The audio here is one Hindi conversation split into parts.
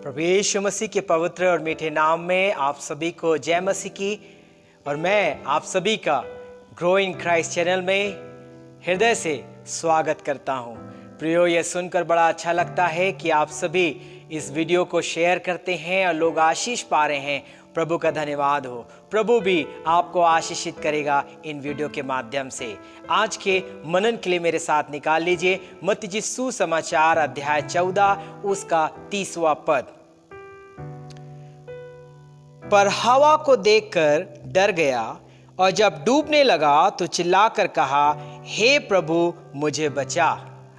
प्रभु यीशु मसीह के पवित्र और मीठे नाम में आप सभी को जय मसीह की। और मैं आप सभी का ग्रो इन क्राइस्ट चैनल में हृदय से स्वागत करता हूं। प्रियो, यह सुनकर बड़ा अच्छा लगता है कि आप सभी इस वीडियो को शेयर करते हैं और लोग आशीष पा रहे हैं। प्रभु का धन्यवाद हो। प्रभु भी आपको आशीषित करेगा इन वीडियो के माध्यम से। आज के मनन के लिए मेरे साथ निकाल लीजिए मत्ती सुसमाचार अध्याय 14 उसका 30वां पद। पर हवा को देखकर डर गया और जब डूबने लगा तो चिल्लाकर कहा, हे प्रभु मुझे बचा।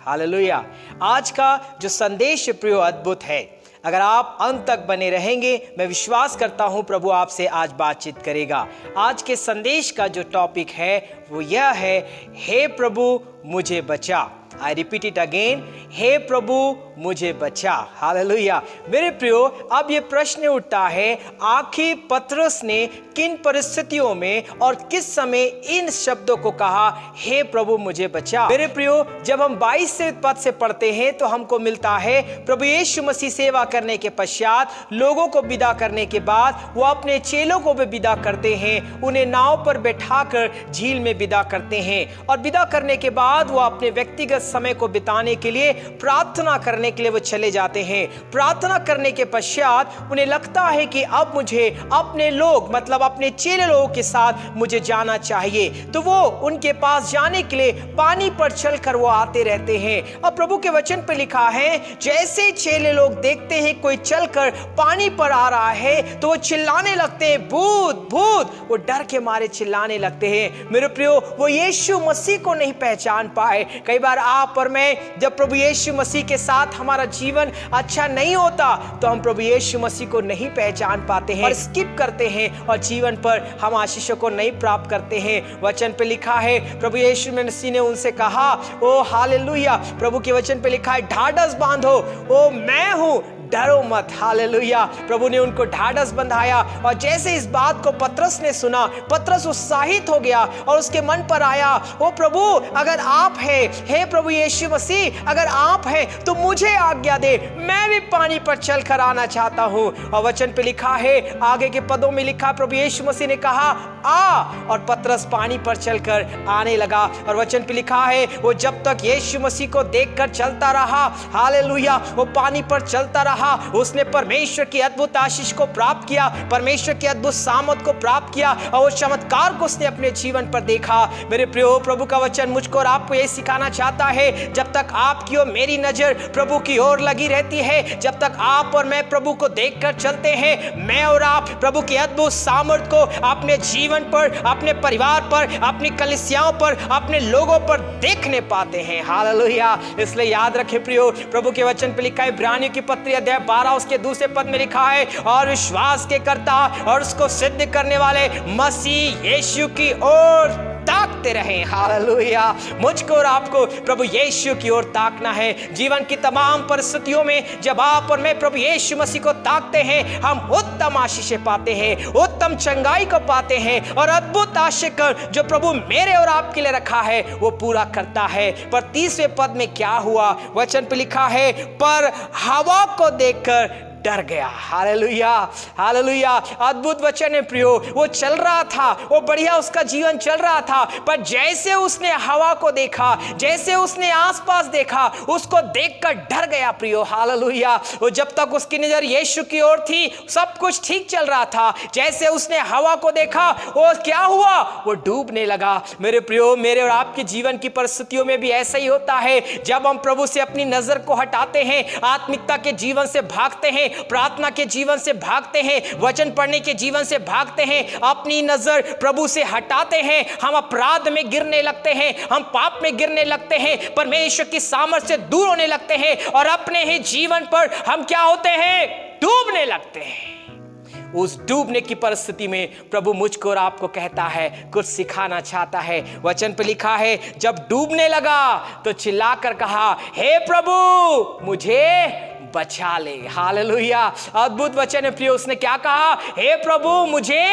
हालेलुया। आज का जो संदेश प्रियो अद्भुत है। अगर आप अंत तक बने रहेंगे, मैं विश्वास करता हूं प्रभु आपसे आज बातचीत करेगा। आज के संदेश का जो टॉपिक है वो यह है, हे प्रभु मुझे बचा। आई रिपीट इट अगेन, हे प्रभु मुझे बचा। हालेलुया। मेरे प्रियो, अब ये प्रश्न उठता है, आखिर पतरस ने किन परिस्थितियों में और किस समय इन शब्दों को कहा, हे प्रभु मुझे बचा। मेरे प्रियो, जब हम 22 से पद से पढ़ते हैं तो हमको मिलता है प्रभु यीशु मसीह सेवा करने के पश्चात, लोगों को विदा करने के बाद वो अपने चेलों को भी विदा करते हैं। उन्हें नाव पर बैठाकर झील में विदा करते हैं और विदा करने के बाद वो अपने व्यक्तिगत समय को बिताने के लिए, प्रार्थना करने के लिए वो चले जाते हैं। प्रार्थना करने के पश्चात उन्हें लगता है कि अब मुझे अपने लोग मतलब अपने चेले लोगों के साथ मुझे जाना चाहिए। तो वो उनके पास जाने के लिए पानी पर चलकर वो आते रहते हैं। और प्रभु के वचन पे लिखा है, जैसे चेले लोग देखते हैं कोई चलकर पानी पर आ रहा है तो वो चिल्लाने लगते हैं, भूत भूत। वो डर के मारे चिल्लाने लगते हैं। मेरे प्रियो, वो यीशु मसीह को नहीं पहचान पाए। कई बार आप और मैं, जब प्रभु यीशु मसीह के साथ हमारा जीवन अच्छा नहीं होता तो हम प्रभु यीशु मसीह को नहीं पहचान पाते हैं और स्किप करते हैं और जीवन पर हम आशीषों को नहीं प्राप्त करते हैं। वचन पे लिखा है, प्रभु यीशु मसीह ने उनसे कहा, ओ हालेलुया, प्रभु के वचन पे लिखा है, ढाढ़स बांधो, ओ मैं हूं, डरो मत। हालेलुया। प्रभु ने उनको ढाढ़स बंधाया। और जैसे इस बात को पतरस ने सुना, पतरस उत्साहित हो गया और उसके मन पर आया, ओ प्रभु अगर आप हैं, हे प्रभु यीशु मसीह अगर आप हैं तो मुझे आज्ञा दे, मैं भी पानी पर चल कर आना चाहता हूं। और वचन पे लिखा है, आगे के पदों में लिखा, प्रभु यीशु मसीह ने कहा आ, और पतरस पानी पर चलकर आने लगा। और वचन पे लिखा है, वो जब तक यीशु मसीह को देखकर चलता रहा, हालेलुया, वो पानी पर चलता रहा, उसने परमेश्वर की अद्भुत आशीष को प्राप्त किया, परमेश्वर की अद्भुत सामर्थ को प्राप्त किया और वो चमत्कार को उसने अपने जीवन पर देखा। मेरे प्रियो, प्रभु का वचन मुझको और आपको यही सिखाना चाहता है, जब तक आपकी और मेरी नजर प्रभु की ओर लगी रहती है, जब तक आप और मैं प्रभु को देखकर चलते हैं, मैं और आप प्रभु की अद्भुत सामर्थ को अपने जीवन पर, अपने परिवार पर, अपनी कलीसियाओं पर, अपने लोगों पर देखने पाते हैं। हालेलुया। इसलिए याद रखें प्रियो, प्रभु के वचन पे लिखा है, इब्रानियों की पत्री अध्याय 12 उसके दूसरे पद में लिखा है, और विश्वास के कर्ता और उसको सिद्ध करने वाले मसीह यीशु की ओर ताकते रहें। हालेलुया। मुझको और आपको प्रभु यीशु की ओर ताकना है। जीवन की तमाम परिस्थितियों में जब आप और मैं प्रभु यीशु मसीह को ताकते हैं, हम उत्तम आशीषें पाते हैं, उत्तम चंगाई को पाते हैं और अद्भुत आशीष जो प्रभु मेरे और आपके लिए रखा है वो पूरा करता है। पर 30वें पद में क्या हुआ? वचन पे लिखा है, पर हवा को देखकर डर गया। Hallelujah, hallelujah. अद्भुत वचन है प्रियो। वो चल रहा था, वो बढ़िया उसका जीवन चल रहा था, पर जैसे उसने हवा को देखा, जैसे उसने आसपास देखा, उसको देखकर डर गया प्रियो। हालेलुया। वो जब तक उसकी नजर यीशु की ओर थी, सब कुछ ठीक चल रहा था। जैसे उसने हवा को देखा, वो क्या हुआ? वो डूबने लगा। मेरे प्रियो, मेरे और आपके जीवन की परिस्थितियों में भी ऐसा ही होता है। जब हम प्रभु से अपनी नजर को हटाते हैं, आत्मिकता के जीवन से भागते हैं, प्रार्थना के जीवन से भागते हैं, वचन पढ़ने के जीवन से भागते हैं, अपनी नजर प्रभु से हटाते हैं, हम अपराध में गिरने लगते हैं, हम पाप में गिरने लगते हैं, परमेश्वर की सामर्थ से दूर होने लगते हैं और अपने ही जीवन पर हम क्या होते हैं? डूबने लगते हैं। उस डूबने की परिस्थिति में प्रभु मुझको और आपको कहता है, कुछ सिखाना चाहता है। वचन पे लिखा है, जब डूबने लगा तो चिल्लाकर कहा, हे प्रभु मुझे बचा ले। हालेलुया, अद्भुत वचन है प्रियो। उसने क्या कहा? हे प्रभु मुझे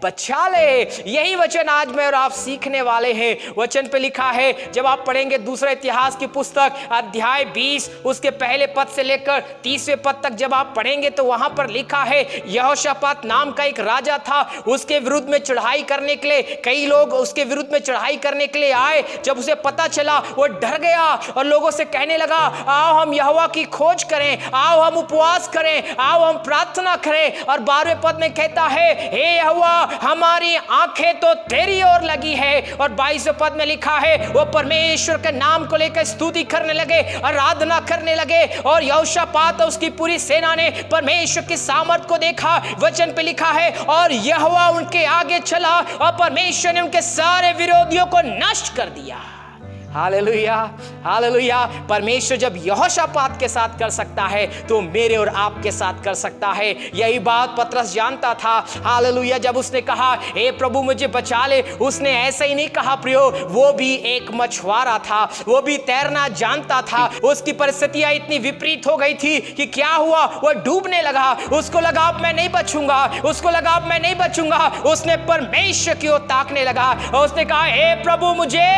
बचा ले। यही वचन आज मैं और आप सीखने वाले हैं। वचन पे लिखा है, जब आप पढ़ेंगे दूसरा इतिहास की पुस्तक अध्याय 20 उसके पहले पद से लेकर 30वें पद तक जब आप पढ़ेंगे तो वहां पर लिखा है, यहोशापात नाम का एक राजा था, उसके विरुद्ध में चढ़ाई करने के लिए कई लोग उसके विरुद्ध में चढ़ाई करने के लिए आए। जब उसे पता चला वो डर गया और लोगों से कहने लगा, आओ हम यहोवा की खोज करें, आओ हम उपवास करें, आओ हम प्रार्थना करें। और 12वें पद में कहता है, हे यहोवा हमारी आंखें तो तेरी ओर लगी है। और 22वें पद में लिखा है, वो परमेश्वर के नाम को लेकर स्तुति करने लगे, आराधना करने लगे। और यहोशापात और उसकी पूरी सेना ने परमेश्वर की सामर्थ को देखा। वचन पे लिखा है, और यहोवा उनके आगे चला और परमेश्वर ने उनके सारे विरोधियों को नष्ट कर दिया। Hallelujah, hallelujah. परमेश्वर जब यहोशापात के साथ कर सकता है तो मेरे और आपके साथ कर सकता है। यही बात पतरस जानता था। हालेलुया, जब उसने कहा, हे प्रभु मुझे बचा ले, उसने ऐसे ही नहीं कहा प्रियो, वो भी एक मछुआरा था, वो भी तैरना जानता था। उसकी परिस्थितियां इतनी विपरीत हो गई थी कि क्या हुआ, वो डूबने लगा। उसको लगा अब मैं नहीं बचूंगा, उसको लगा अब मैं नहीं बचूंगा। उसने परमेश्वर की ओर ताकने लगा और उसने कहा, हे प्रभु मुझे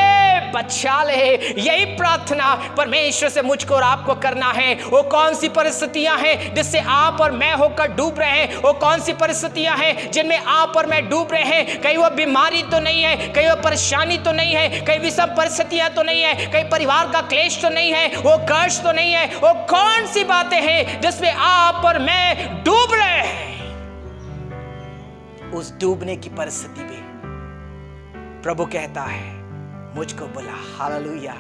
बचा ले। यही प्रार्थना परमेश्वर से मुझको और आपको करना है। वो कौन सी परिस्थितियां हैं जिससे आप और मैं होकर डूब रहे हैं? वो कौन सी परिस्थितियां हैं जिनमें आप और मैं डूब रहे हैं? कहीं वो बीमारी तो नहीं है, कहीं वो परेशानी तो नहीं है, कहीं विषम परिस्थितियां तो नहीं है, कहीं परिवार का क्लेश तो नहीं है, वो कर्ज तो नहीं है। वो कौन सी बातें हैं जिसमें आप और मैं डूब रहे हैं? उस डूबने की परिस्थिति में प्रभु कहता है, मुझको बुला। हालेलुया।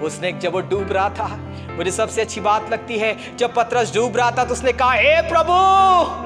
उसने जब वो डूब रहा था, मुझे सबसे अच्छी बात लगती है, जब पतरस डूब रहा था तो उसने कहा, हे प्रभु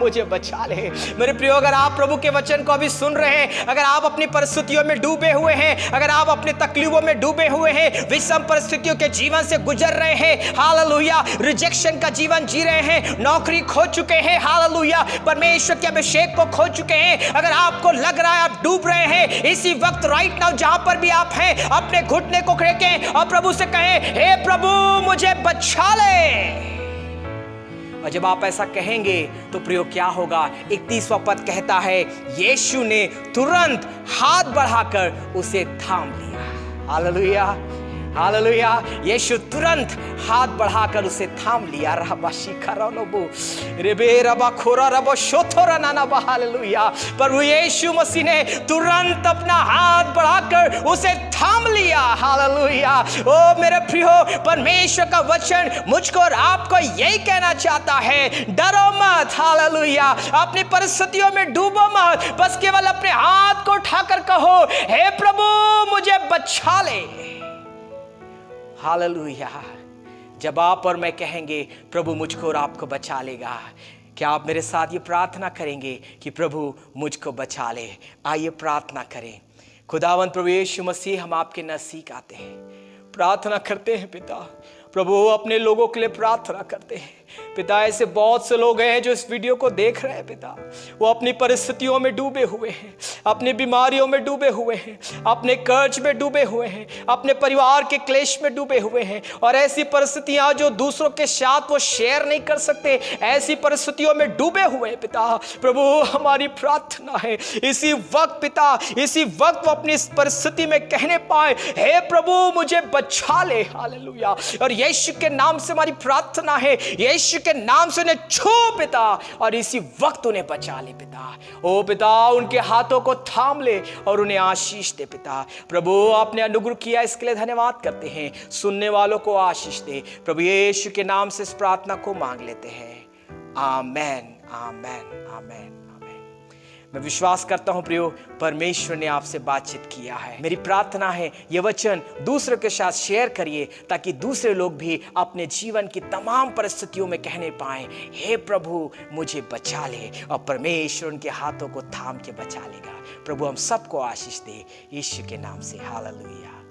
मुझे बचा ले। मेरे प्रियो, अगर आप प्रभु के वचन को अभी सुन रहे हैं, अगर आप अपनी परिस्थितियों में डूबे हुए हैं, अगर आप अपनी तकलीफों में डूबे हुए हैं, विषम परिस्थितियों के जीवन से गुजर रहे हैं, हालेलुया, रिजेक्शन का जीवन जी रहे हैं, नौकरी खो चुके हैं, हालेलुया, परमेश्वर के अभिषेक को खो चुके हैं, अगर आपको लग रहा है आप डूब रहे हैं, इसी वक्त राइट नाउ जहां पर भी आप हैं, अपने घुटने को टेकें और प्रभु से कहें, हे प्रभु मुझे बचा ले। और जब आप ऐसा कहेंगे तो प्रियो क्या होगा? 31वां पद कहता है, यीशु ने तुरंत हाथ बढ़ाकर उसे थाम लिया। Hallelujah, hallelujah. यीशु तुरंत हाथ बढ़ाकर उसे थाम लिया। हालेलुया। प्रभु यीशु मसीह ने तुरंत अपना हाथ बढ़ाकर उसे थाम लिया। हालेलुया। ओ मेरे प्रियो, परमेश्वर का वचन मुझको और आपको यही कहना चाहता है, डरो मत। हालेलुया। अपनी परिस्थितियों में डूबो मत, बस केवल अपने हाथ को उठाकर कहो, हे प्रभु मुझे बचा ले। हालेलुया। जब आप और मैं कहेंगे प्रभु मुझको और आपको बचा लेगा, क्या आप मेरे साथ ये प्रार्थना करेंगे कि प्रभु मुझको बचा ले? आइए प्रार्थना करें। खुदावंत प्रभु यीशु मसीह, हम आपके नज़दीक आते हैं, प्रार्थना करते हैं पिता। प्रभु अपने लोगों के लिए प्रार्थना करते हैं पिता। ऐसे बहुत से लोग हैं जो इस वीडियो को देख रहे हैं पिता, वो अपनी परिस्थितियों में डूबे हुए हैं, अपनी बीमारियों में डूबे हुए हैं, अपने कर्ज में डूबे हुए हैं, अपने परिवार के क्लेश में डूबे हुए हैं, और ऐसी परिस्थितियां जो दूसरों के साथ वो शेयर नहीं कर सकते, ऐसी परिस्थितियों में डूबे हुए हैं पिता। प्रभु हमारी प्रार्थना है इसी वक्त पिता, इसी वक्त वो अपनी इस परिस्थिति में कहने पाए, हे प्रभु मुझे बचा ले। हालेलुया। और यीशु के नाम से हमारी प्रार्थना है, यीशु के नाम से उन्हें छू पिता, और इसी वक्त उन्हें बचा ले पिता। ओ पिता, उनके हाथों को थाम ले और उन्हें आशीष दे पिता। प्रभु आपने अनुग्रह किया, इसके लिए धन्यवाद करते हैं। सुनने वालों को आशीष दे प्रभु, यीशु के नाम से इस प्रार्थना को मांग लेते हैं। आमेन, आमेन, आमेन। मैं विश्वास करता हूं प्रियो, परमेश्वर ने आपसे बातचीत किया है। मेरी प्रार्थना है ये वचन दूसरों के साथ शेयर करिए, ताकि दूसरे लोग भी अपने जीवन की तमाम परिस्थितियों में कहने पाएं, हे प्रभु मुझे बचा ले, और परमेश्वर उनके हाथों को थाम के बचा लेगा। प्रभु हम सबको आशीष दे, यीशु के नाम से। हालेलुया।